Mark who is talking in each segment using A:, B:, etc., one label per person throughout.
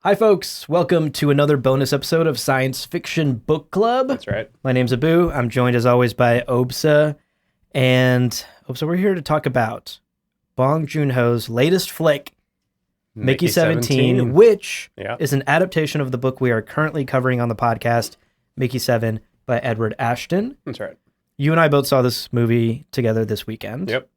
A: Hi, folks. Welcome to another bonus episode of Science Fiction Book Club.
B: That's right.
A: My name's Abu. I'm joined, as always, by Obsa. And, Obsa, we're here to talk about Bong Joon-ho's latest flick, Mickey 17, which is an adaptation of the book we are currently covering on the podcast, Mickey 7, by Edward Ashton.
B: That's right.
A: You and I both saw this movie together this weekend.
B: Yep.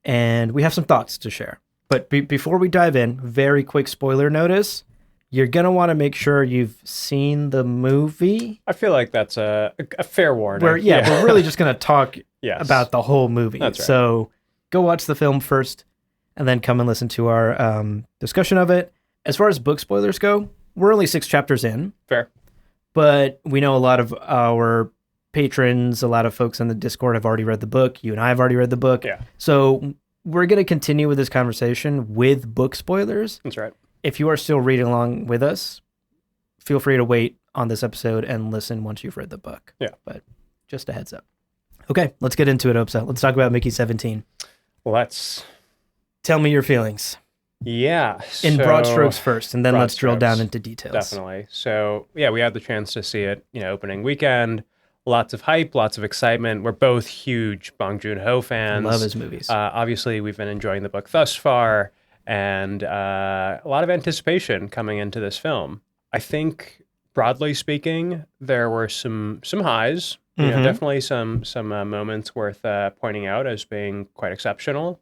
A: And we have some thoughts to share. But before we dive in, very quick spoiler notice. You're going to want to make sure you've seen the movie.
B: I feel like that's a fair warning.
A: We're really just going to talk about the whole movie.
B: That's right.
A: So go watch the film first and then come and listen to our discussion of it. As far as book spoilers go, we're only 6 chapters in.
B: Fair.
A: But we know a lot of our patrons, a lot of folks in the Discord have already read the book. You and I have already read the book.
B: Yeah.
A: So we're going to continue with this conversation with book spoilers.
B: That's right.
A: If you are still reading along with us, feel free to wait on this episode and listen once you've read the book.
B: Yeah.
A: But just a heads up. Okay, let's get into it, Opsa. Let's talk about Mickey 17.
B: Let's.
A: Tell me your feelings.
B: Yeah.
A: In broad strokes first, and then let's drill down into details.
B: Definitely. So, yeah, we had the chance to see it, opening weekend. Lots of hype, lots of excitement. We're both huge Bong Joon-ho fans.
A: Love his movies.
B: Obviously, we've been enjoying the book thus far. And a lot of anticipation coming into this film. I think, broadly speaking, there were some highs. Definitely some moments worth pointing out as being quite exceptional.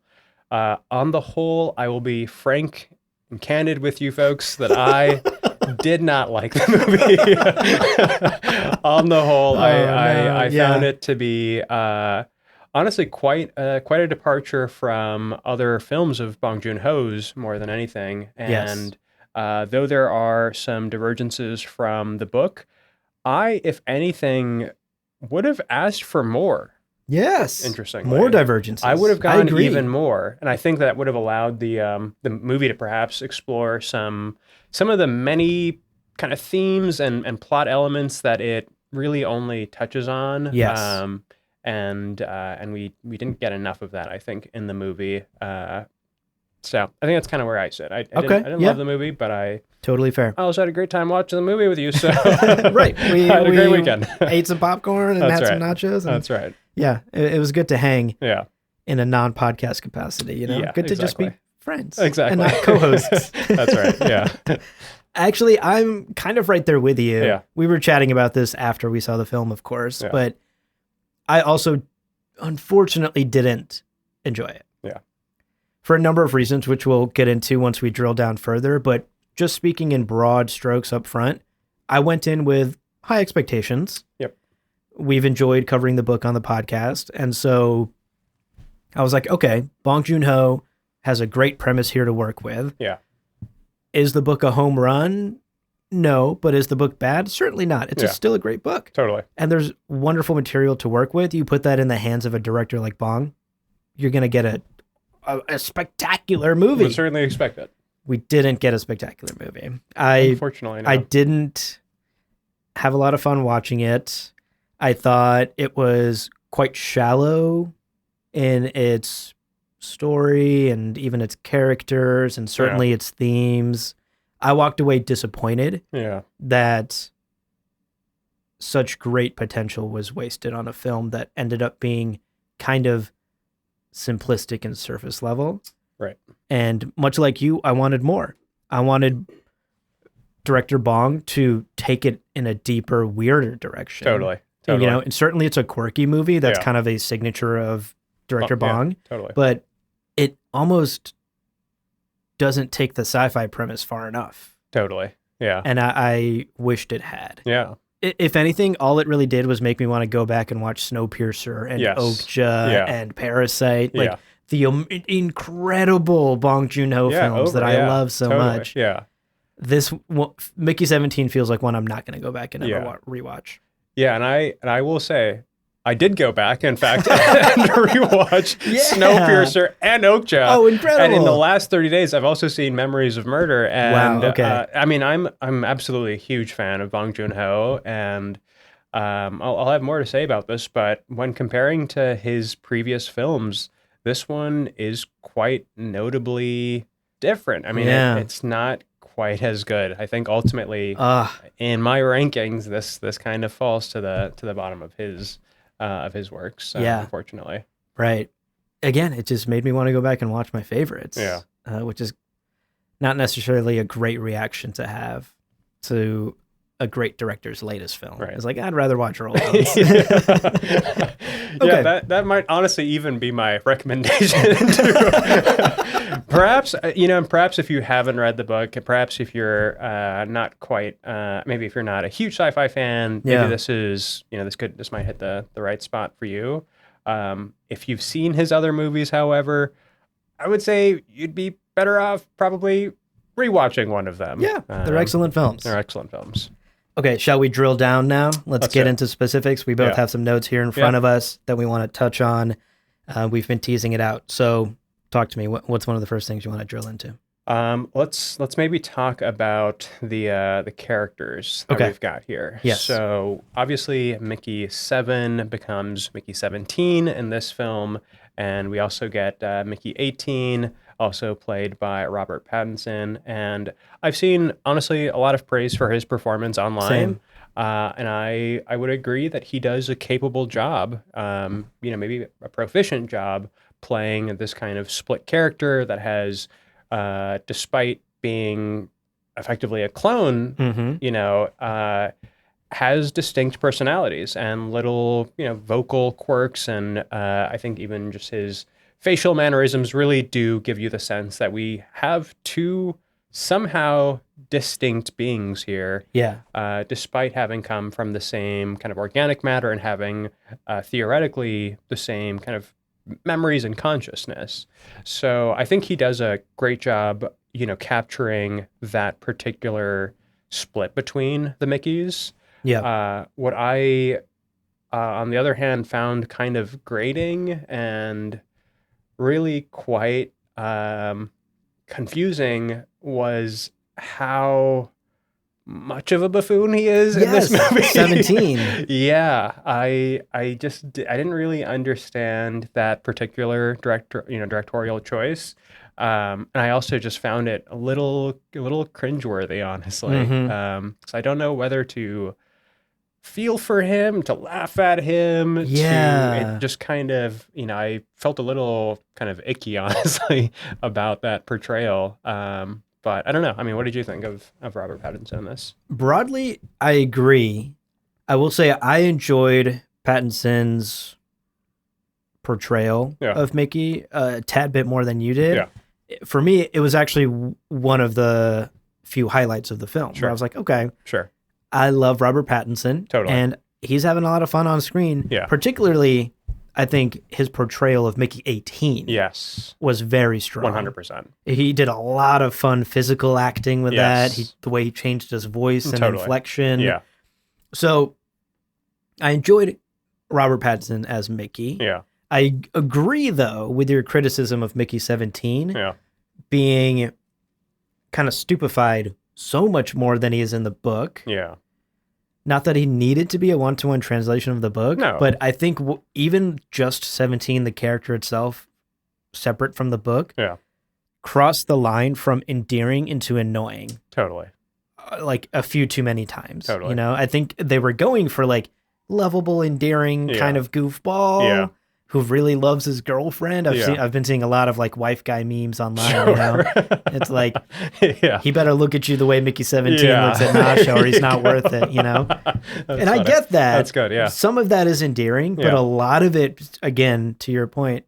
B: On the whole, I will be frank and candid with you folks that I did not like the movie. On the whole, I found it to be. Honestly, quite a departure from other films of Bong Joon-ho's more than anything. And though there are some divergences from the book, I, if anything, would have asked for more.
A: Yes.
B: Interestingly.
A: More divergences.
B: I would have gone even more. And I think that would have allowed the movie to perhaps explore some of the many kind of themes and plot elements that it really only touches on.
A: Yes.
B: And we didn't get enough of that, I think, in the movie. So I think that's kind of where I sit. I didn't love the movie, but I
A: totally fair.
B: I also had a great time watching the movie with you. So
A: right,
B: we had a great weekend.
A: Ate some popcorn and had some nachos. And
B: that's right.
A: Yeah, it was good to hang.
B: Yeah.
A: In a non-podcast capacity,
B: Yeah,
A: good to just be friends.
B: Exactly.
A: And not co-hosts.
B: That's right. Yeah.
A: Actually, I'm kind of right there with you.
B: Yeah.
A: We were chatting about this after we saw the film, of course, but I also, unfortunately, didn't enjoy it.
B: Yeah.
A: For a number of reasons, which we'll get into once we drill down further. But just speaking in broad strokes up front, I went in with high expectations.
B: Yep.
A: We've enjoyed covering the book on the podcast. And so I was like, okay, Bong Joon-ho has a great premise here to work with.
B: Yeah.
A: Is the book a home run? No, but is the book bad? Certainly not. It's still a great book.
B: Totally.
A: And there's wonderful material to work with. You put that in the hands of a director like Bong, you're going to get a spectacular movie.
B: We certainly expect it.
A: We didn't get a spectacular movie.
B: Unfortunately, no.
A: I didn't have a lot of fun watching it. I thought it was quite shallow in its story and even its characters and certainly its themes. I walked away disappointed that such great potential was wasted on a film that ended up being kind of simplistic and surface level.
B: Right.
A: And much like you, I wanted more. I wanted director Bong to take it in a deeper, weirder direction.
B: Totally.
A: And certainly it's a quirky movie. That's kind of a signature of director Bong.
B: Yeah, totally.
A: But it almost doesn't take the sci-fi premise far enough.
B: Totally. Yeah.
A: And I wished it had.
B: Yeah.
A: If anything, all it really did was make me want to go back and watch Snowpiercer and Okja and Parasite. Like the incredible Bong Joon-ho films that I love so much.
B: Yeah.
A: This Mickey 17 feels like one I'm not going to go back and ever rewatch.
B: Yeah, and I will say, I did go back, in fact, and rewatch Snowpiercer and Okja.
A: Oh, incredible!
B: And in the last 30 days, I've also seen Memories of Murder. And,
A: wow. Okay.
B: I'm absolutely a huge fan of Bong Joon-ho, and I'll have more to say about this. But when comparing to his previous films, this one is quite notably different. I mean, it's not quite as good. I think ultimately,
A: Uh,
B: in my rankings, this kind of falls to the bottom of his works.
A: Yeah.
B: Unfortunately.
A: right. Again, it just made me want to go back and watch my favorites.
B: Yeah.
A: Which is not necessarily a great reaction to have to a great director's latest film.
B: Right.
A: It's like, I'd rather watch her old ones.
B: Yeah, that might honestly even be my recommendation. Perhaps perhaps if you haven't read the book, perhaps if you're not quite, maybe if you're not a huge sci-fi fan, maybe
A: Yeah.
B: this might hit the right spot for you. If you've seen his other movies, however, I would say you'd be better off probably rewatching one of them.
A: Yeah, they're excellent films.
B: They're excellent films.
A: Okay, shall we drill down now? Let's get
B: do it.
A: into specifics. We both
B: Yeah.
A: have some notes here in front of us that we want to touch on. We've been teasing it out. So talk to me. What's one of the first things you want to drill into?
B: Let's maybe talk about the characters that
A: Okay.
B: we've got here.
A: Yes.
B: So obviously Mickey 7 becomes Mickey 17 in this film, and we also get Mickey 18, also played by Robert Pattinson. And I've seen honestly a lot of praise for his performance online.
A: Same.
B: And I would agree that he does a capable job, maybe a proficient job playing this kind of split character that has, despite being effectively a clone,
A: Mm-hmm.
B: has distinct personalities and little, vocal quirks. And I think even just his facial mannerisms really do give you the sense that we have two somehow distinct beings here,
A: Yeah.
B: despite having come from the same kind of organic matter and having theoretically the same kind of memories and consciousness. So I think he does a great job, capturing that particular split between the Mickeys.
A: Yeah.
B: What I, on the other hand, found kind of grating and really quite confusing was how much of a buffoon he is in this
A: Yes,
B: movie.
A: 17.
B: Yeah, I didn't really understand that particular directorial choice. And I also just found it a little cringeworthy, honestly.
A: Mhm.
B: So I don't know whether to feel for him, to laugh at him,
A: Yeah.
B: it just kind of, I felt a little kind of icky, honestly, about that portrayal. But I don't know. I mean, what did you think of Robert Pattinson in this?
A: Broadly, I agree. I will say I enjoyed Pattinson's portrayal
B: Yeah.
A: of Mickey a tad bit more than you did.
B: Yeah.
A: For me, it was actually one of the few highlights of the film
B: Sure.
A: where I was like, okay,
B: Sure.
A: I love Robert Pattinson.
B: Totally.
A: And he's having a lot of fun on screen.
B: Yeah.
A: Particularly, I think his portrayal of Mickey 18
B: Yes.
A: was very strong.
B: 100%.
A: He did a lot of fun physical acting with
B: Yes.
A: that. The way he changed his voice and
B: Totally.
A: inflection.
B: Yeah.
A: So I enjoyed Robert Pattinson as Mickey.
B: Yeah.
A: I agree, though, with your criticism of Mickey 17
B: Yeah.
A: being kind of stupefied so much more than he is in the book.
B: Yeah.
A: Not that he needed to be a one-to-one translation of the book,
B: No.
A: but I think even just 17, the character itself, separate from the book,
B: Yeah.
A: crossed the line from endearing into annoying,
B: Totally.
A: like a few too many times.
B: Totally.
A: You know, I think they were going for like lovable, endearing
B: Yeah.
A: kind of goofball
B: Yeah.
A: who really loves his girlfriend.
B: Yeah.
A: I've been seeing a lot of like wife guy memes online. You know, it's like
B: yeah.
A: he better look at you the way Mickey 17
B: Yeah.
A: looks at Nasha, or he's not
B: There you
A: worth it. You know.
B: That's
A: And I
B: funny.
A: get that.
B: That's good. Yeah.
A: Some of that is endearing, but
B: Yeah.
A: a lot of it, again, to your point,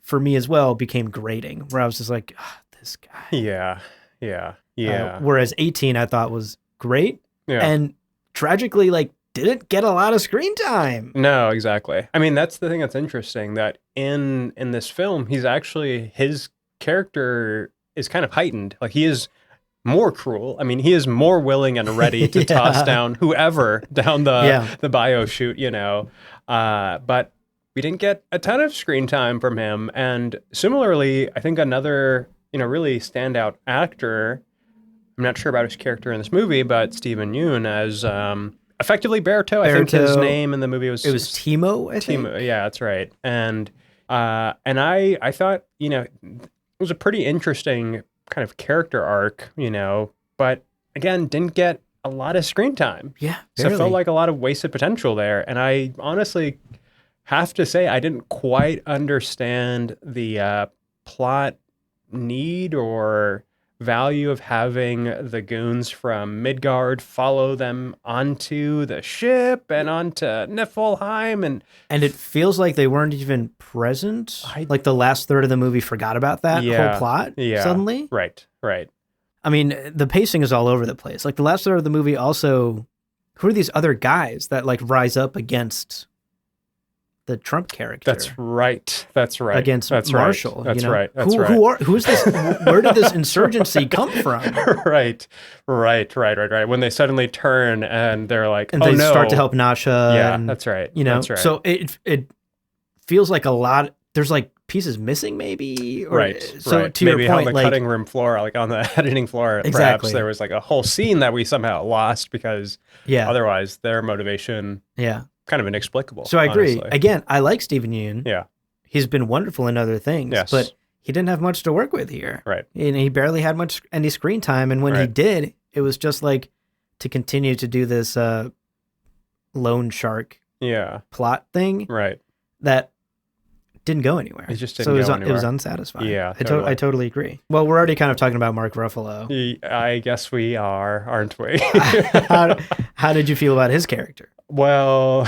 A: for me as well, became grating, where I was just like, this guy.
B: Yeah. Yeah. Yeah.
A: Whereas 18, I thought was great,
B: yeah.
A: and tragically, like, didn't get a lot of screen time.
B: No, exactly. I mean, that's the thing that's interesting, that in this film, his character is kind of heightened. Like, he is more cruel. I mean, he is more willing and ready to
A: Yeah.
B: toss down whoever down
A: Yeah.
B: the bio chute, But we didn't get a ton of screen time from him. And similarly, I think another, really standout actor, I'm not sure about his character in this movie, but Stephen Yeun as effectively Berto. I think his
A: Berto.
B: name in the movie was
A: Timo, I think.
B: Timo. Yeah, that's right. And I thought, it was a pretty interesting kind of character arc, but again, didn't get a lot of screen time.
A: Yeah,
B: So it
A: barely.
B: felt like a lot of wasted potential there. And I honestly have to say, I didn't quite understand the plot need or value of having the goons from Midgard follow them onto the ship and onto Niflheim.
A: And it feels like they weren't even present. Like the last third of the movie forgot about that whole plot suddenly.
B: Right.
A: I mean, the pacing is all over the place. Like the last third of the movie also, who are these other guys that like rise up against the Trump character?
B: That's right.
A: Against Marshall.
B: That's
A: you know?
B: right.
A: Who's this? Where did this insurgency come from?
B: Right. When they suddenly turn and they're like,
A: And
B: oh
A: they
B: no.
A: start to help Nasha.
B: Yeah,
A: and,
B: that's right.
A: You know,
B: That's right.
A: so it feels like a lot. There's like pieces missing, maybe. Or,
B: right.
A: So
B: right.
A: to
B: Maybe
A: your point,
B: on the
A: like
B: cutting room floor, like on the editing floor,
A: Exactly.
B: perhaps there was like a whole scene that we somehow lost because
A: yeah,
B: otherwise their motivation
A: yeah.
B: kind of inexplicable.
A: So I agree.
B: honestly.
A: Again, I like Stephen Yeun.
B: Yeah.
A: He's been wonderful in other things,
B: Yes.
A: but he didn't have much to work with here.
B: Right.
A: And he barely had any screen time. And when he
B: Right.
A: did, it was just like to continue to do this loan shark
B: Yeah.
A: plot thing
B: Right.
A: that didn't go anywhere.
B: It just didn't
A: so it was,
B: go
A: it was
B: anywhere.
A: unsatisfying.
B: Yeah,
A: I
B: totally.
A: totally agree. Well, we're already kind of talking about Mark Ruffalo.
B: I guess we are, aren't we?
A: How did you feel about his character?
B: Well,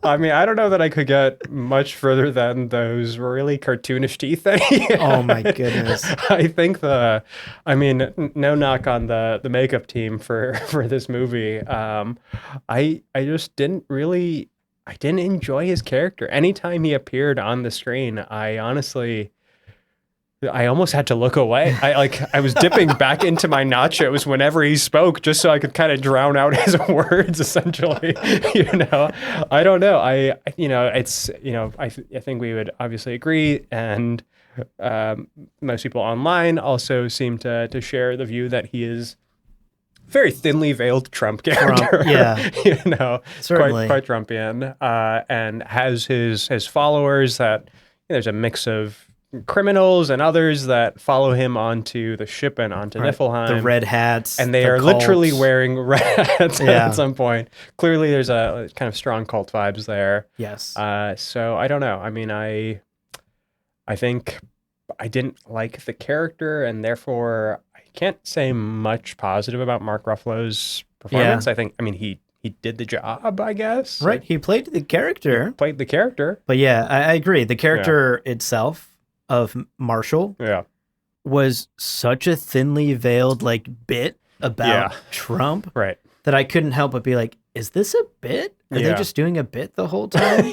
B: I mean, I don't know that I could get much further than those really cartoonish teeth that he had.
A: Oh my goodness.
B: I think no knock on the makeup team for this movie. I just didn't enjoy his character. Anytime he appeared on the screen, I almost had to look away. I was dipping back into my nachos whenever he spoke, just so I could kind of drown out his words. Essentially, I don't know. I think we would obviously agree, and most people online also seem to share the view that he is very thinly veiled Trump character.
A: Yeah, certainly
B: quite Trumpian, and has his followers that there's a mix of criminals and others that follow him onto the ship and onto Niflheim.
A: The red hats.
B: And they are
A: cult.
B: literally wearing red hats
A: Yeah.
B: at some point. Clearly there's a kind of strong cult vibes there.
A: Yes.
B: So I don't know. I mean, I think I didn't like the character, and therefore I can't say much positive about Mark Ruffalo's performance.
A: Yeah.
B: He did the job, I guess.
A: Right. He played the character.
B: But
A: yeah, I agree. The character itself of Marshall was such a thinly veiled like bit about Trump that I couldn't help but be like, is this a bit? Are they just doing a bit the whole time?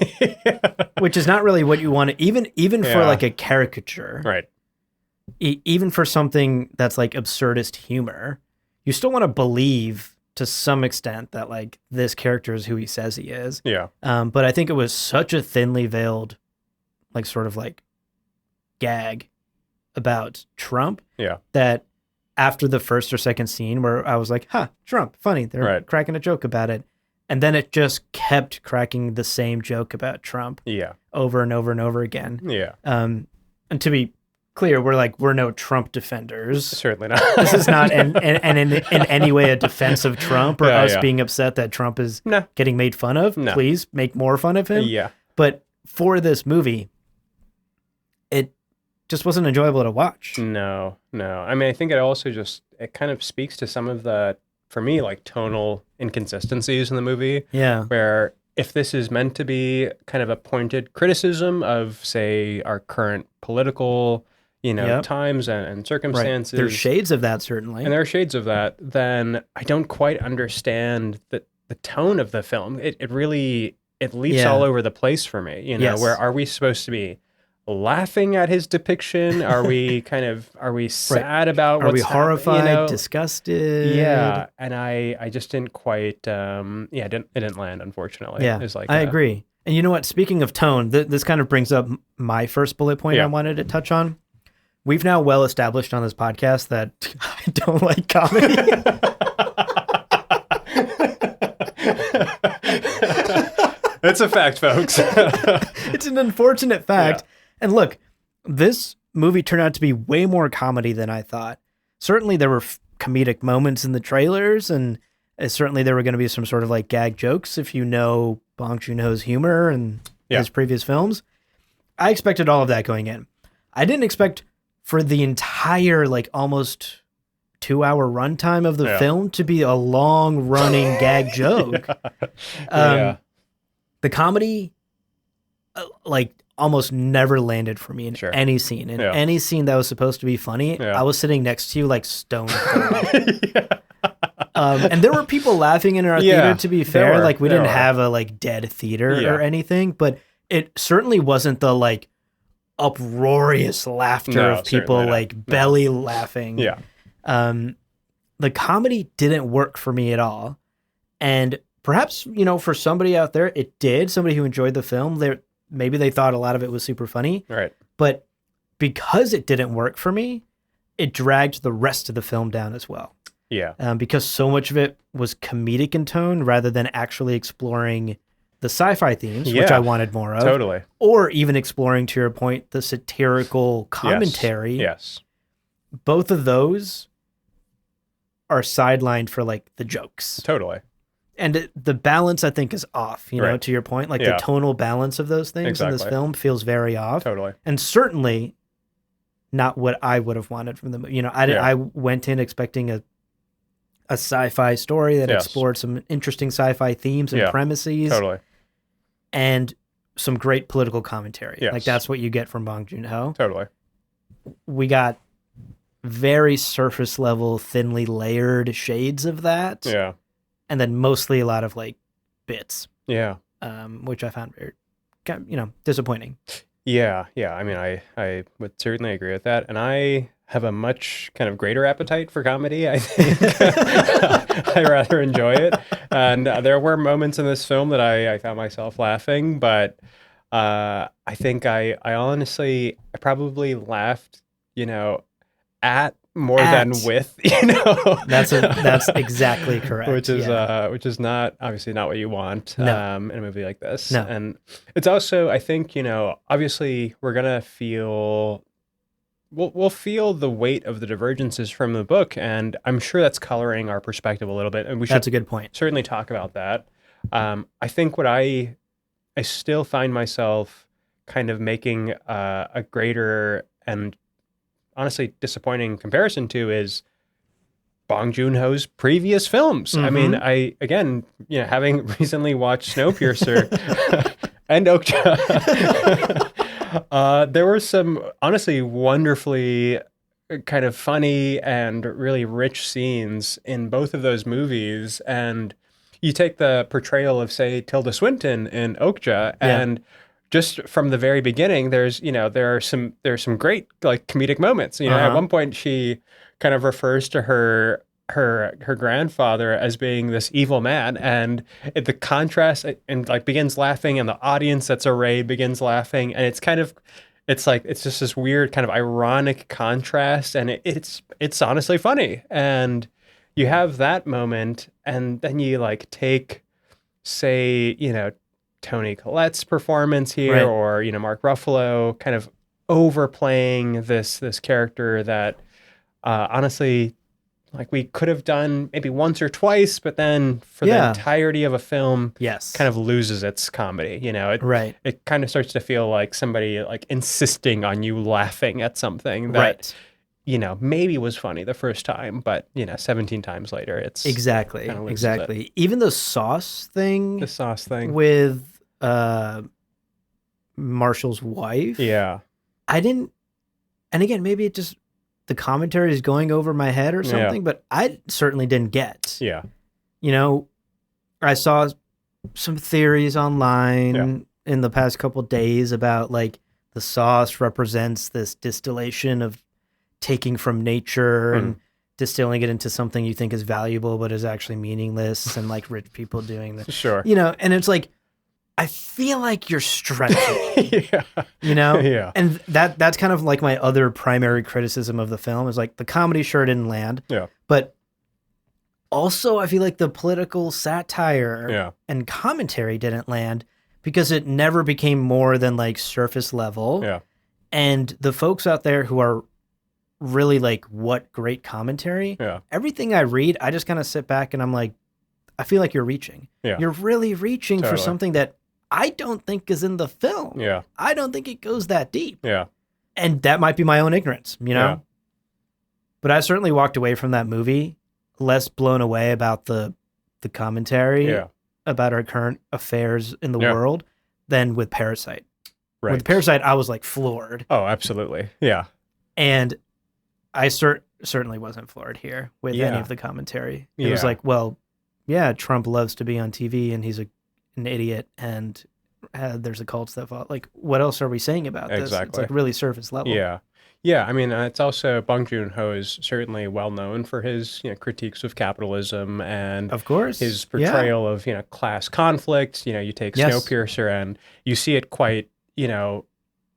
A: Which is not really what you want to, even for like a caricature.
B: Right.
A: Even for something that's like absurdist humor, you still want to believe to some extent that like this character is who he says he is.
B: Yeah.
A: But I think it was such a thinly veiled, like sort of like gag about Trump that after the first or second scene where I was like, Trump, funny. They're cracking a joke about it. And then it just kept cracking the same joke about Trump over and over and over again.
B: Yeah.
A: And to be clear, we're no Trump defenders.
B: Certainly not.
A: This is not in any way a defense of Trump or us being upset that Trump is getting made fun of.
B: No.
A: Please make more fun of him.
B: Yeah.
A: But for this movie, it just wasn't enjoyable to watch.
B: No. I mean, I think it kind of speaks to some of the, for me, like tonal inconsistencies in the movie.
A: Yeah.
B: Where if this is meant to be kind of a pointed criticism of, say, our current political, times and circumstances.
A: Right. There's shades of that, certainly.
B: And there are shades of that. Then I don't quite understand the tone of the film. It really, it leaps all over the place for me. Where are we supposed to be laughing at his depiction? Are we sad about what's
A: we horrified, disgusted?
B: Yeah. And I just didn't quite, it didn't land, unfortunately.
A: Yeah, I agree. And you know what? Speaking of tone, this kind of brings up my first bullet point I wanted to touch on. We've now well established on this podcast that I don't like comedy.
B: It's a fact, folks.
A: It's an unfortunate fact. Yeah. And look, this movie turned out to be way more comedy than I thought. Certainly there were comedic moments in the trailers, and certainly there were going to be some sort of like gag jokes if you know Bong Joon-ho's humor and his previous films. I expected all of that going in. I didn't expect for the entire like almost 2-hour runtime of the film to be a long running gag joke. The comedy like almost never landed for me in any scene. In any scene that was supposed to be funny, I was sitting next to you like stone cold. And there were people laughing in our theater, to be fair. Like we didn't have a like dead theater or anything, but it certainly wasn't the like uproarious laughter of people like belly laughing. The comedy didn't work for me at all. And perhaps, you know, for somebody out there, it did. Somebody who enjoyed the film, maybe they thought a lot of it was super funny.
B: Right.
A: But because it didn't work for me, it dragged the rest of the film down as well.
B: Yeah.
A: Because so much of it was comedic in tone rather than actually exploring the sci-fi themes, which I wanted more of.
B: Totally.
A: Or even exploring, to your point, the satirical commentary.
B: Yes.
A: Both of those are sidelined for like the jokes.
B: Totally.
A: And the balance, I think, is off, you know, to your point. Like the tonal balance of those things in this film feels very off.
B: Totally.
A: And certainly not what I would have wanted from the movie. You know, I went in expecting a sci-fi story that explored some interesting sci-fi themes and premises.
B: Totally.
A: And some great political commentary. Yes. Like that's what you get from Bong Joon-ho.
B: Totally.
A: We got very surface level, thinly layered shades of that.
B: Yeah.
A: And then mostly a lot of like bits.
B: Yeah.
A: Which I found very, you know, disappointing.
B: Yeah. Yeah. I mean, I would certainly agree with that. And I have a much kind of greater appetite for comedy, I think. I rather enjoy it. And there were moments in this film that I found myself laughing, but I think I honestly, I probably laughed, you know, at more than with, you know.
A: That's exactly correct.
B: Which is not obviously not what you want in a movie like this.
A: No.
B: And it's also, I think, you know, obviously we're gonna feel we'll feel the weight of the divergences from the book, and I'm sure that's coloring our perspective a little bit. And
A: that's a good point.
B: Certainly talk about that. I think what I still find myself kind of making a greater and honestly disappointing comparison to is Bong Joon-ho's previous films. I mean, again, you know, having recently watched Snowpiercer and Okja, there were some honestly wonderfully kind of funny and really rich scenes in both of those movies. And you take the portrayal of, say, Tilda Swinton in Okja, and just from the very beginning, there are some great like comedic moments. You know, at one point she kind of refers to her grandfather as being this evil man, and the contrast and like begins laughing, and the audience that's arrayed begins laughing, and it's just this weird kind of ironic contrast, and it's honestly funny. And you have that moment, and then you like take, say, you know, Toni Collette's performance here, or, you know, Mark Ruffalo kind of overplaying this character that honestly, like, we could have done maybe once or twice, but then for the entirety of a film, kind of loses its comedy. You know, it kind of starts to feel like somebody like insisting on you laughing at something that, you know, maybe was funny the first time, but, you know, 17 times later, it's
A: exactly. Even the sauce thing with Marshall's wife.
B: Yeah.
A: And again, maybe it just, the commentary is going over my head or something, but I certainly didn't get.
B: Yeah.
A: You know, I saw some theories online in the past couple days about like the sauce represents this distillation of taking from nature and distilling it into something you think is valuable but is actually meaningless, and like rich people doing this.
B: Sure.
A: You know, and it's like, I feel like you're stretching, you know?
B: Yeah.
A: And that's kind of like my other primary criticism of the film is like the comedy sure didn't land.
B: Yeah.
A: But also I feel like the political satire and commentary didn't land because it never became more than like surface level.
B: Yeah.
A: And the folks out there who are really like, what great commentary.
B: Yeah.
A: Everything I read, I just kind of sit back and I'm like, I feel like you're reaching.
B: Yeah.
A: You're really reaching for
B: Totally.
A: something that I don't think is in the film.
B: Yeah.
A: I don't think it goes that deep.
B: Yeah.
A: And that might be my own ignorance, you know?
B: Yeah.
A: But I certainly walked away from that movie less blown away about the commentary
B: Yeah.
A: about our current affairs in the
B: Yeah.
A: world than with Parasite.
B: Right.
A: With Parasite, I was like floored.
B: Oh, absolutely. Yeah.
A: And I certainly wasn't floored here with any
B: Yeah.
A: of the commentary. It was
B: Yeah.
A: like, well, yeah, Trump loves to be on TV and he's an idiot and there's a cult stuff. Like, what else are we saying about this? It's
B: Exactly.
A: like really surface level.
B: Yeah. Yeah. I mean, it's also Bong Joon-ho is certainly well known for his, critiques of capitalism and
A: Of course.
B: his
A: Yeah.
B: portrayal of, class conflict. You take
A: Yes.
B: Snowpiercer and you see it quite,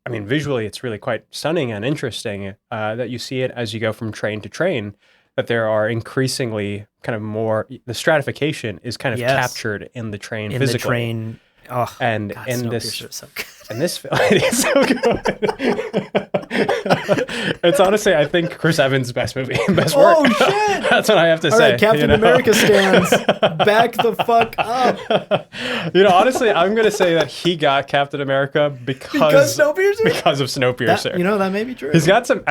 B: I mean, visually, it's really quite stunning and interesting that you see it as you go from train to train, that there are increasingly kind of more, the stratification is kind of
A: Yes.
B: captured in the train
A: In
B: physically.
A: the train. Oh,
B: And
A: God,
B: in this
A: Snowpiercer is so good.
B: in this film, it is so good. It's honestly, I think, Chris Evans' best movie, best work.
A: Oh, shit!
B: That's what I have to
A: All
B: say.
A: right, Captain America stands. Back the fuck up.
B: Honestly, I'm gonna say that he got Captain America
A: Because Snowpiercer?
B: because of Snowpiercer.
A: That may be true.
B: He's got some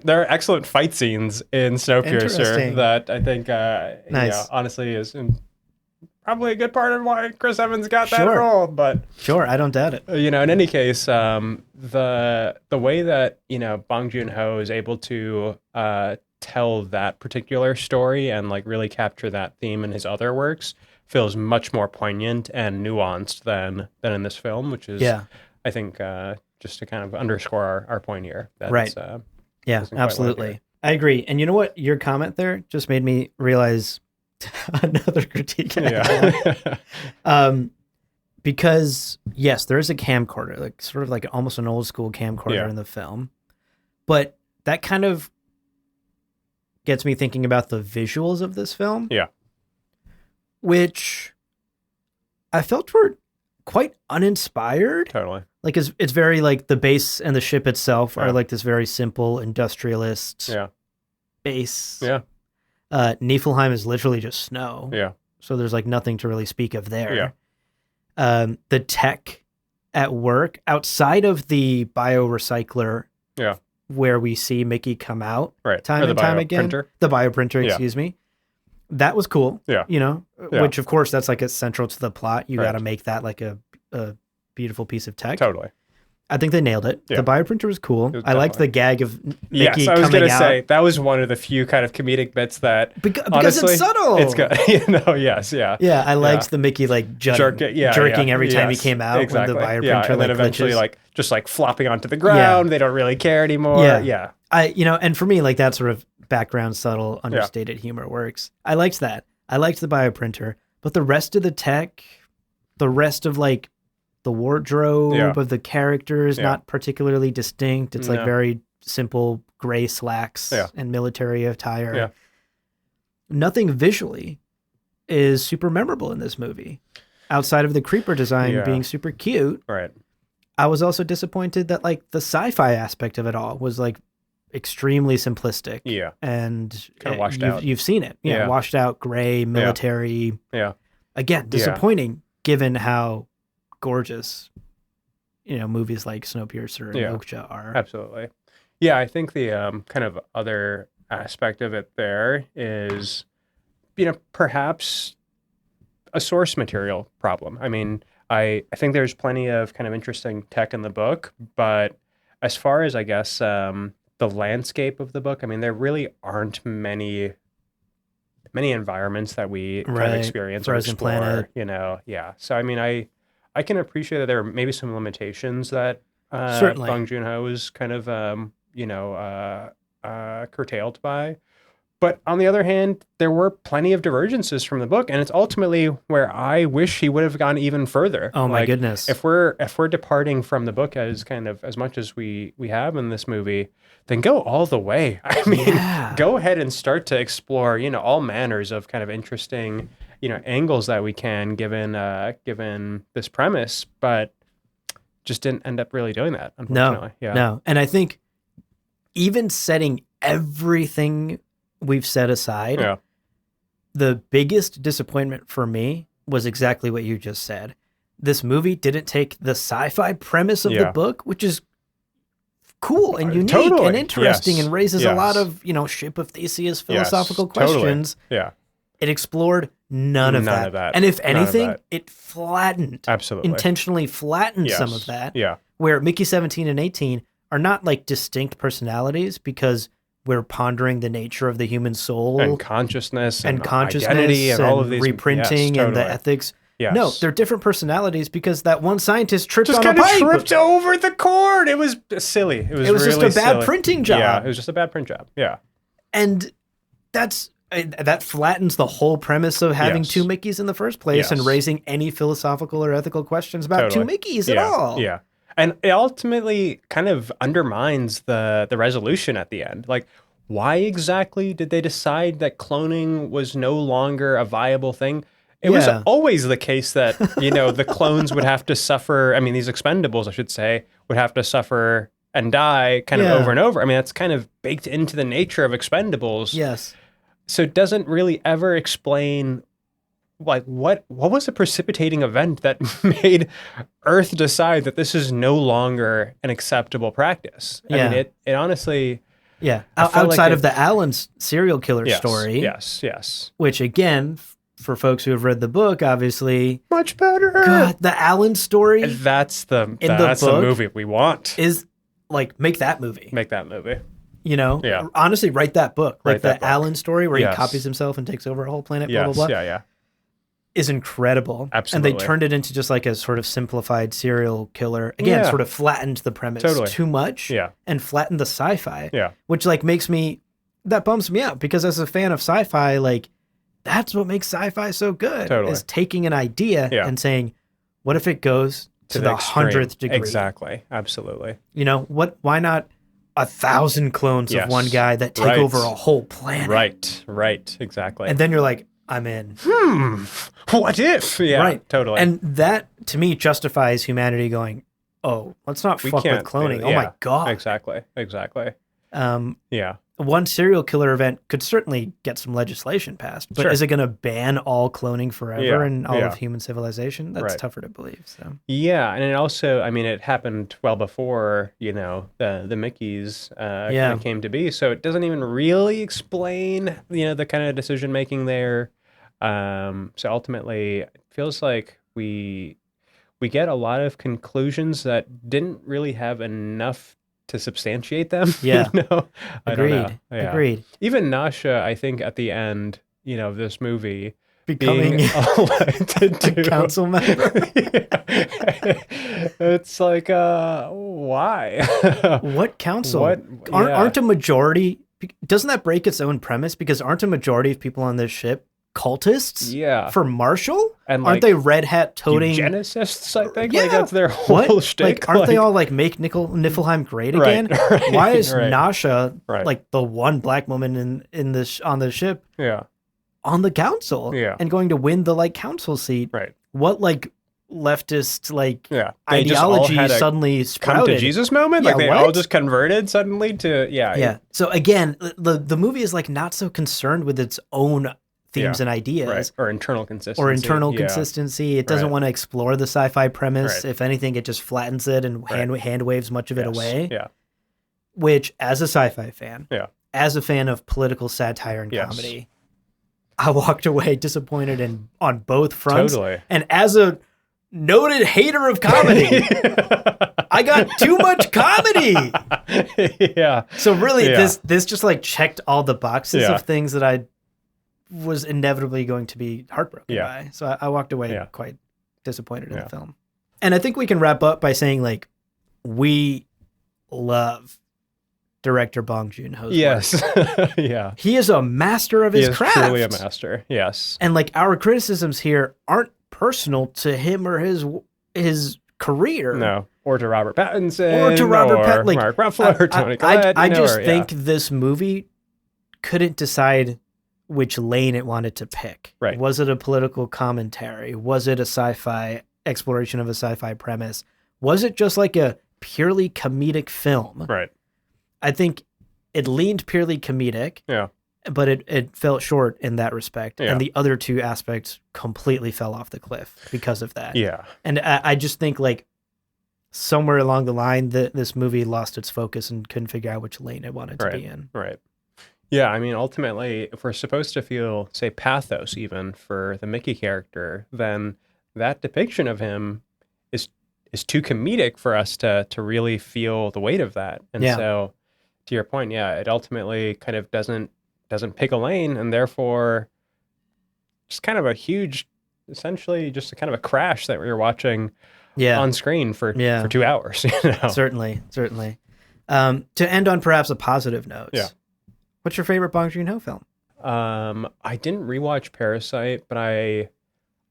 B: there are excellent fight scenes in Snowpiercer
A: Interesting.
B: that I think,
A: Nice.
B: honestly is probably a good part of why Chris Evans got that
A: Sure.
B: role. But
A: Sure, I don't doubt it.
B: in any case, the way that Bong Joon-ho is able to tell that particular story and like really capture that theme in his other works feels much more poignant and nuanced than in this film, which is
A: Yeah.
B: I think just to kind of underscore our point here. That
A: Right.
B: it's,
A: Yeah,
B: doesn't quite work
A: absolutely.
B: here.
A: I agree. And you know what? Your comment there just made me realize another critique. I have.
B: yeah.
A: Because yes, there is a camcorder, like sort of like almost an old school camcorder
B: Yeah.
A: in the film, but that kind of gets me thinking about the visuals of this film.
B: Yeah.
A: Which I felt were quite uninspired.
B: Totally.
A: Like it's very like the base and the ship itself
B: Yeah.
A: are like this very simple industrialist
B: Yeah.
A: base.
B: Yeah.
A: Niflheim is literally just snow.
B: Yeah.
A: So there's like nothing to really speak of there.
B: Yeah.
A: The tech at work outside of the biorecycler,
B: Yeah.
A: where we see Mickey come out
B: Right.
A: time
B: Or the
A: and time again,
B: bioprinter.
A: the bioprinter,
B: Yeah.
A: excuse me. That was cool.
B: Yeah. Yeah.
A: Which of course that's like a central to the plot. You
B: Right.
A: got to make that like a beautiful piece of tech.
B: Totally.
A: I think they nailed it.
B: Yeah.
A: The bioprinter was cool.
B: It was
A: I liked
B: definitely-
A: the gag of Mickey
B: Yes, I was
A: coming
B: gonna
A: out.
B: say that was one of the few kind of comedic bits that
A: Because
B: honestly,
A: it's subtle.
B: It's good. Yes, yeah.
A: Yeah, I liked the Mickey like jerking every time he
B: yes,
A: came out
B: exactly.
A: when the bioprinter
B: yeah, and then
A: like
B: eventually
A: glitches.
B: just flopping onto the ground. They don't really care anymore.
A: Yeah.
B: Yeah.
A: And for me, like that sort of background, subtle, understated humor works. I liked that. I liked the bioprinter, but the rest of the tech, the rest of like the wardrobe of the characters, not particularly distinct. It's like
B: No.
A: very simple gray slacks and military attire.
B: Yeah.
A: Nothing visually is super memorable in this movie. Outside of the creeper design being super cute.
B: Right.
A: I was also disappointed that like the sci-fi aspect of it all was like extremely simplistic.
B: Yeah.
A: And
B: Kinda washed out.
A: You've seen it. Yeah. Washed out, gray, military.
B: Yeah.
A: Again, disappointing given how gorgeous, movies like Snowpiercer and Okja are.
B: Absolutely. Yeah, I think the kind of other aspect of it there is, perhaps a source material problem. I mean, I think there's plenty of kind of interesting tech in the book, but as far as I guess the landscape of the book, I mean, there really aren't many environments that we kind of experience or
A: Frozen
B: explore.
A: Planet.
B: Yeah. So I mean, I can appreciate that there are maybe some limitations that
A: Certainly.
B: Bong Joon-ho is kind of curtailed by. But on the other hand, there were plenty of divergences from the book, and it's ultimately where I wish he would have gone even further.
A: Oh my goodness.
B: If we're departing from the book as kind of as much as we have in this movie, then go all the way. I mean, go ahead and start to explore, all manners of kind of interesting, angles that we can given this premise. But just didn't end up really doing that, unfortunately.
A: No. And I think even setting everything we've set aside,
B: Yeah.
A: the biggest disappointment for me was exactly what you just said. This movie didn't take the sci-fi premise of the book, which is cool and unique
B: Totally.
A: and interesting
B: Yes.
A: and raises
B: Yes.
A: a lot of, Ship of Theseus philosophical
B: Totally.
A: questions.
B: Yeah.
A: It explored none of that. And if
B: None of
A: anything,
B: that.
A: it flattened,
B: Absolutely.
A: intentionally flattened
B: Yes.
A: some of that.
B: Yeah.
A: Where Mickey 17 and 18 are not like distinct personalities because we're pondering the nature of the human soul
B: And consciousness
A: and
B: identity and all of these
A: reprinting
B: yes,
A: and the
B: totally.
A: ethics.
B: Yes.
A: No, they're different personalities because that one scientist tripped
B: just
A: on a
B: kind of
A: pipe.
B: tripped over the cord. It was silly. It was
A: just
B: really
A: a bad
B: silly.
A: printing job.
B: Yeah, it was just a bad print job. Yeah.
A: And that flattens the whole premise of having
B: Yes.
A: two Mickeys in the first place and
B: Yes.
A: raising any philosophical or ethical questions about two Mickeys at all.
B: Yeah. And it ultimately kind of undermines the resolution at the end. Like, why exactly did they decide that cloning was no longer a viable thing? It was always the case that, the clones would have to suffer. I mean, these expendables, I should say, would have to suffer and die kind of over and over. I mean, that's kind of baked into the nature of expendables.
A: Yes.
B: So it doesn't really ever explain like what was the precipitating event that made Earth decide that this is no longer an acceptable practice. I mean, it honestly.
A: Yeah.
B: I felt
A: Outside
B: like
A: of the Allen's serial killer
B: yes,
A: story.
B: Yes.
A: Which again, for folks who have read the book, obviously.
B: Much better.
A: God, the Allen story.
B: That's the
A: book
B: movie we want.
A: Is like, make that movie.
B: Make that movie.
A: Yeah. Honestly, write that book. Like the Allen story where he
B: Yes.
A: copies himself and takes over a whole planet,
B: Yes.
A: blah, blah, blah.
B: Yeah.
A: Is incredible.
B: Absolutely.
A: And they turned it into just like a sort of simplified serial killer. Again, sort of flattened the premise too much.
B: Yeah.
A: And flattened the sci-fi.
B: Yeah.
A: Which like that bums me out because as a fan of sci-fi, like that's what makes sci-fi so good.
B: Totally.
A: Is taking an idea and saying, what if it goes to the
B: extreme.
A: 100th degree?
B: Exactly. Absolutely.
A: Why not 1,000 clones of one guy that take over a whole planet?
B: Right. Exactly.
A: And then you're like, I'm in.
B: What if? Yeah,
A: right.
B: Totally.
A: And that, to me, justifies humanity going, oh, let's not fuck with cloning. Oh, my God.
B: Exactly. Yeah.
A: One serial killer event could certainly get some legislation passed, but is it going to ban all cloning forever and all of human civilization? That's tougher to believe. So
B: yeah, and it also, I mean, it happened well before the Mickeys kind of came to be, so it doesn't even really explain the kind of decision making there. So ultimately, it feels like we get a lot of conclusions that didn't really have enough to substantiate them.
A: Yeah.
B: I
A: Agreed.
B: don't know. Yeah.
A: Agreed.
B: Even Nasha, I think at the end, of this movie,
A: becoming
B: being elected to
A: a council member.
B: It's like, why?
A: What council? Aren't a majority? Doesn't that break its own premise? Because aren't a majority of people on this ship cultists?
B: Yeah.
A: For Marshall?
B: And
A: aren't they red hat toting
B: eugenicists? I think.
A: Yeah.
B: Like that's their whole shtick.
A: Aren't they all like make Niflheim great again?
B: Right,
A: Why is
B: right.
A: Nasha like the one black woman on the ship?
B: Yeah.
A: On the council.
B: Yeah.
A: And going to win the council seat.
B: Right.
A: What leftist
B: They
A: ideology
B: just all had a
A: suddenly sprouted?
B: come to Jesus moment? Like they
A: what?
B: all just converted suddenly to
A: Yeah. So again, the movie is not so concerned with its own themes and ideas.
B: Or internal consistency.
A: It doesn't want to explore the sci-fi premise. If anything, it just flattens it and hand waves much of it away.
B: Yeah.
A: Which, as a sci-fi fan, as a fan of political satire and comedy, I walked away disappointed on both fronts.
B: Totally.
A: And as a noted hater of comedy, I got too much comedy.
B: Yeah.
A: So really, this just checked all the boxes of things that I was inevitably going to be heartbroken by. So I walked away quite disappointed in the film. And I think we can wrap up by saying we love director Bong Joon-ho's
B: Yes.
A: work.
B: Yeah.
A: He is a master of his craft.
B: He is truly a master. Yes.
A: And our criticisms here aren't personal to him or his career.
B: No. Or to Robert Pattinson.
A: Or to Robert Pattinson.
B: Mark Ruffalo or Tony Collette.
A: I just think this movie couldn't decide which lane it wanted to pick.
B: Right.
A: Was it a political commentary? Was it a sci-fi exploration of a sci-fi premise? was it just like a purely comedic film?
B: Right.
A: I think it leaned purely comedic.
B: Yeah.
A: But it fell short in that respect.
B: Yeah.
A: And the other two aspects completely fell off the cliff because of that.
B: Yeah.
A: And I just think like somewhere along the line that this movie lost its focus and couldn't figure out which lane it wanted to be in.
B: Right. Yeah, I mean, ultimately, if we're supposed to feel, say, pathos even for the Mickey character, then that depiction of him is too comedic for us to really feel the weight of that. And so, to your point, yeah, it ultimately kind of doesn't pick a lane, and therefore, just kind of a huge, essentially, just a kind of a crash that we're watching on screen for 2 hours. You know?
A: Certainly. To end on perhaps a positive note.
B: Yeah.
A: What's your favorite Bong Joon-ho film?
B: I didn't rewatch Parasite, but I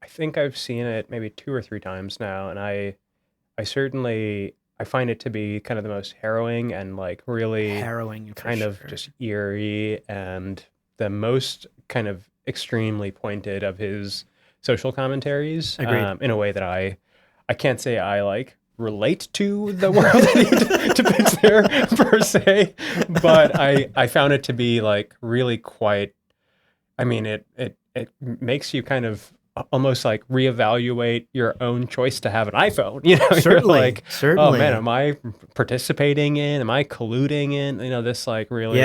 B: think I've seen it maybe 2 or 3 times now, and I certainly find it to be kind of the most harrowing and like really
A: harrowing,
B: kind of just eerie, and the most kind of extremely pointed of his social commentaries.
A: Agreed.
B: In a way that I can't say I like relate to the world that he depicts there per se, but I found it to be like really quite, I mean, it makes you kind of almost like reevaluate your own choice to have an iPhone. You know,
A: certainly,
B: you're like,
A: certainly.
B: oh man, am I participating in? Am I colluding in? You know, this like really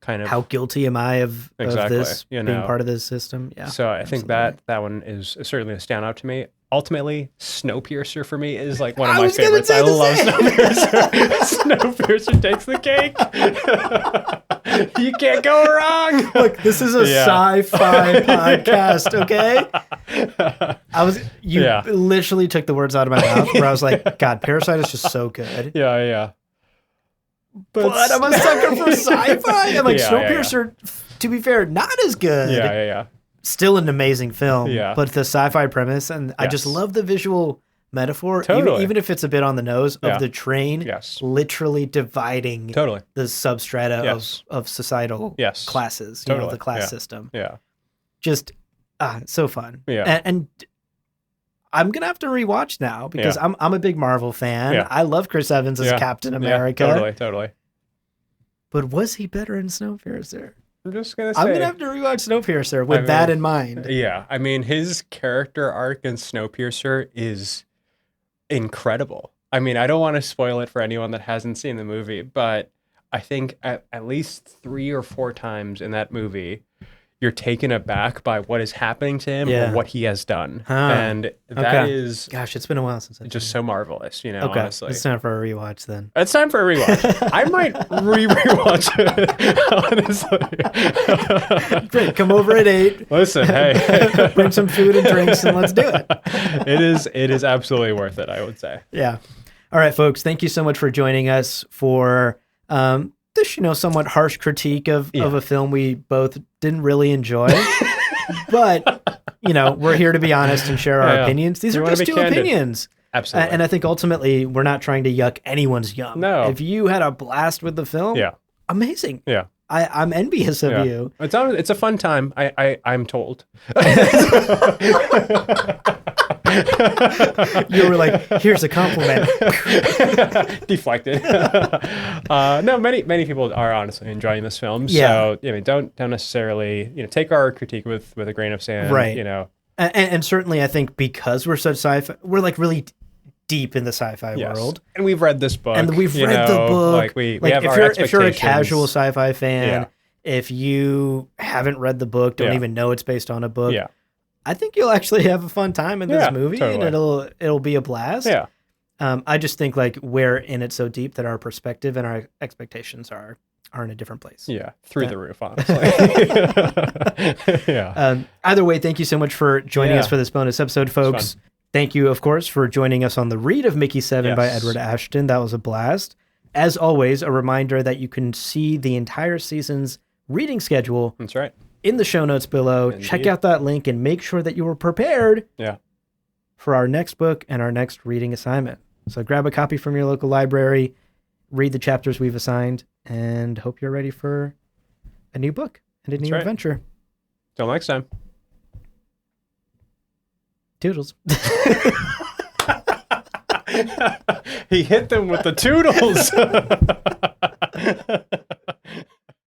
B: kind of
A: how guilty am I of this
B: you
A: being
B: know?
A: part of this system? Yeah.
B: So I think that one is certainly a standout to me. Ultimately, Snowpiercer for me is like one of my favorites. I love Snowpiercer. Snowpiercer takes the cake. You can't go wrong.
A: Look, this is a sci-fi podcast, okay? You literally took the words out of my mouth where I was like, God, Parasite is just so good.
B: Yeah.
A: But I'm a sucker for sci-fi. And like Snowpiercer, to be fair, not as good.
B: Yeah.
A: Still an amazing film,
B: Yeah.
A: but the sci-fi premise, and I just love the visual metaphor,
B: Totally.
A: even if it's a bit on the nose, of the train literally dividing the substrata of societal classes, you know, the class system.
B: Yeah.
A: Just so fun.
B: Yeah.
A: And I'm going to have to rewatch now because I'm a big Marvel fan.
B: Yeah.
A: I love Chris Evans as Captain America.
B: Yeah, totally.
A: But was he better in Snowpiercer?
B: I'm just going to say.
A: I'm going to have to rewatch Snowpiercer with that in mind.
B: Yeah. I mean, his character arc in Snowpiercer is incredible. I mean, I don't want to spoil it for anyone that hasn't seen the movie, but I think at least 3 or 4 times in that movie, you're taken aback by what is happening to him or what he has done. And that is...
A: Gosh, it's been a while since I've
B: just so marvelous, you know, honestly.
A: It's time for a rewatch then.
B: It's time for a rewatch. I might rewatch it, honestly.
A: Great, come over at 8.
B: Listen, hey.
A: Bring some food and drinks and let's do it.
B: It is absolutely worth it, I would say.
A: Yeah. All right, folks, thank you so much for joining us for... this, you know, somewhat harsh critique of a film we both didn't really enjoy. But, you know, we're here to be honest and share our opinions. These are just 2 opinions.
B: Absolutely.
A: And I think ultimately we're not trying to yuck anyone's yum.
B: No.
A: If you had a blast with the film, amazing.
B: Yeah.
A: I'm envious of you.
B: It's a fun time, I'm told.
A: You were like, here's a compliment.
B: Deflected. No, many people are honestly enjoying this film. So, you know, don't necessarily, you know, take our critique with a grain of sand.
A: Right.
B: You know.
A: And certainly I think because we're such sci-fi, we're like really deep in the sci-fi world.
B: And we've read this book.
A: And we've read the book.
B: Like we have our expectations.
A: If you're a casual sci-fi fan, if you haven't read the book, don't even know it's based on a book, I think you'll actually have a fun time in this movie, and it'll be a blast.
B: Yeah.
A: I just think like we're in it so deep that our perspective and our expectations are in a different place.
B: Yeah, through the roof, honestly.
A: Either way, thank you so much for joining us for this bonus episode, folks. Thank you, of course, for joining us on the read of Mickey 7 by Edward Ashton. That was a blast. As always, a reminder that you can see the entire season's reading schedule.
B: That's right.
A: In the show notes below. Indeed. Check out that link and make sure that you are prepared for our next book and our next reading assignment. So grab a copy from your local library, read the chapters we've assigned, and hope you're ready for a new book and a new adventure.
B: Till next time.
A: Toodles.
B: He hit them with the toodles.